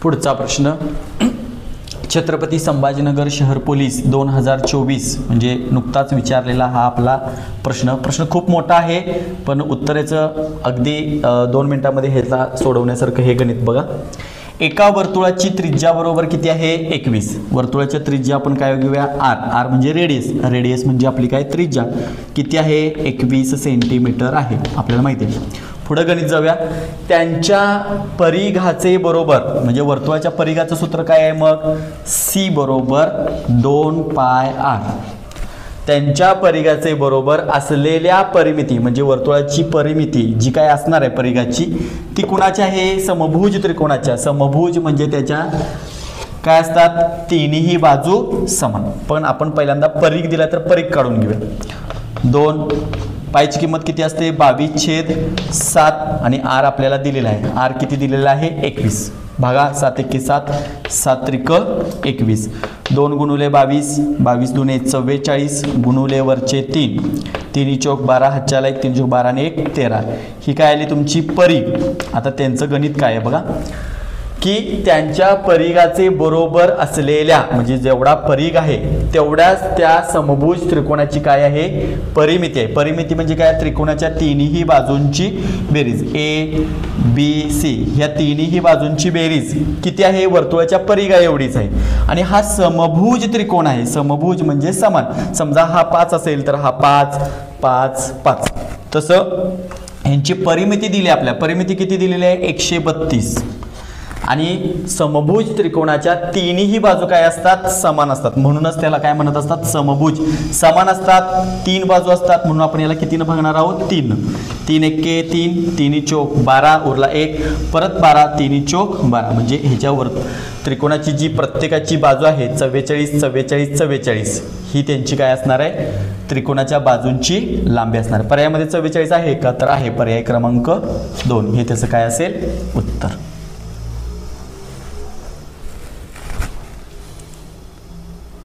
पुढचा प्रश्न, छत्रपती संभाजीनगर शहर पोलीस 2024 म्हणजे नुकताच विचारलेला हा आपला प्रश्न खूप मोठा आहे, पण उत्तरेचं अगदी 2 मिनिटांमध्ये ह्याला सोडवण्यासारखं हे गणित बघा. एका वर्तुळाची त्रिज्या बरोबर किती आहे 21. वर्तुळाच्या त्रिज्या आपण काय घेऊया आर म्हणजे रेडियस म्हणजे आपली काय त्रिज्या किती आहे 21 सेंटीमीटर आहे आपल्याला माहिती आहे. पुढं गणित जाऊया. त्यांच्या परिघाचे बरोबर म्हणजे वर्तुळाच्या परिघाचं सूत्र काय आहे मग सी बरोबर 2πr. त्यांच्या परिघाचे बरोबर असलेल्या परिमिती म्हणजे वर्तुळाची परिमिती जी काय असणार आहे परिघाची ती कुणाची आहे समभुज त्रिकोणाच्या. समभुज म्हणजे त्याच्या काय असतात तिन्ही बाजू समान. पण आपण पहिल्यांदा परिघ दिला तर परिघ काढून घेऊया. 2 पायची किंमत किती असते 22/7 आणि आर आपल्याला दिलेला आहे. आर किती दिलेला आहे 21 भागा 7 1 7 7 त्रिक 21 2 गुणुले 22 22 दुने 44 गुणुले वरचे 3 3 चौक 12 हातच्याला 1 3 चौक 12 आणि 1 13. ही काय आली तुमची परिघ. आता त्यांचं गणित काय आहे बघा की त्यांच्या परिघाचे बरोबर असलेल्या म्हणजे जेवढा परिघ आहे तेवढ्याच त्या समभुज त्रिकोणाची काय आहे परिमिती आहे. परिमिती म्हणजे काय त्रिकोणाच्या तिन्ही बाजूंची बेरीज ए बी सी ह्या तिन्ही बाजूंची बेरीज किती आहे वर्तुळाच्या परिघा एवढीच आहे. आणि हा समभुज त्रिकोण आहे. समभुज म्हणजे समान. समजा हा 5 असेल तर हा 5 5 5 तसं ह्यांची परिमिती दिली आपल्या. परिमिती किती दिलेली आहे 132. आणि समभुज त्रिकोणाच्या तिन्ही बाजू काय असतात समान असतात म्हणूनच त्याला काय म्हणत असतात समभुज. समान असतात 3 बाजू असतात म्हणून आपण याला कितीनं भागणार आहोत 3. 3 1 3 3 चौक 12 उरला 1 परत 12 3 चौक 12 म्हणजे ह्याच्यावर त्रिकोणाची जी प्रत्येकाची बाजू आहे 44 44 44 ही त्यांची काय असणार आहे त्रिकोणाच्या बाजूंची लांबी असणार. पर्यायामध्ये 44 आहे का तर आहे. पर्याय क्रमांक 2 हे त्याचं काय असेल उत्तर.